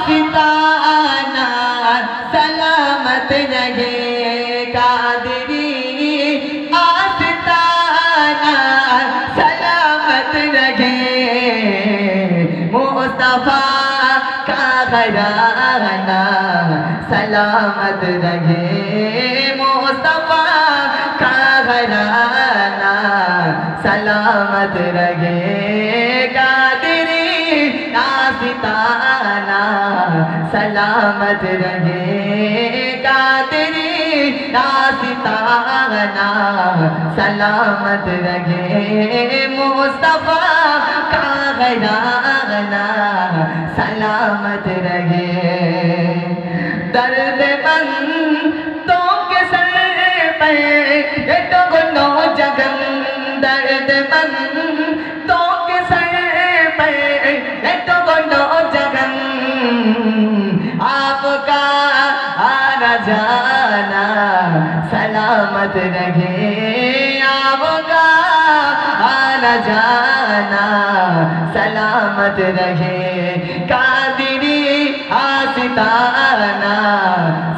आस्ताना सलामत रहे कादरी आस्ताना सलामत रहे मुस्तफा का घराना सलामत रहे मुस्तफा का घराना सलामत रहे कादरी आस्ताना सलामत रहे कादरी आस्ताना सलामत रहे मुस्तफा का घराना सलामत रहे दर्द मंदों के सर पे ये तो गुनो जगन दर्द मंदों के सर पे ये तो गुनो जगन आपका आना जाना सलामत रहे आपका आना जाना सलामत रहे कादरी आस्ताना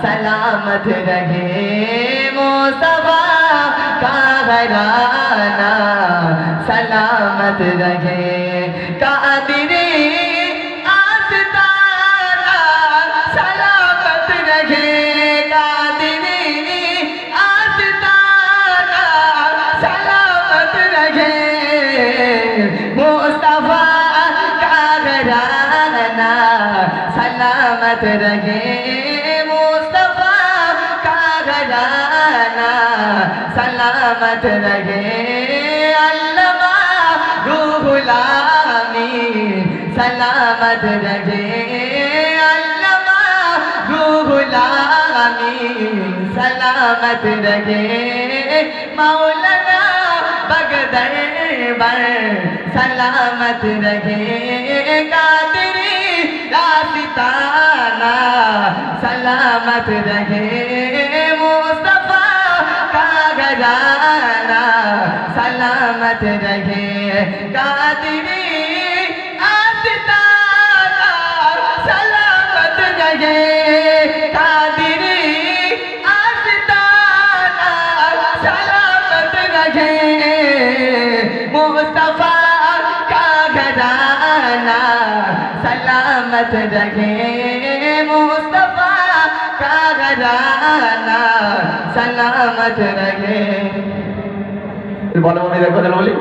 सलामत रहे मुस्तफा का घराना सलामत रहे कादरी आस्ताना सलामत रहे कादरी आस्ताना सलामत रहे मुस्तफा का घराना सलामत रहे मुस्तफा का घराना सलामत रहे अल्लामा रूहुल आमीन सलामत रहे अल्लामा रूहुल आमीन सलामत रहे मौलाना बगदर बर सलामत रहे कादरी आस्ताना सलामत रहे मुस्तफा का घराना सलामत रहे कादरी आस्ताना सलामत रहे कादरी आस्ताना सलामत रहे मुस्तफा का घराना सलामत रहे मुस्तफा का घराना सलामत रहे। बोलो मेरे को बोली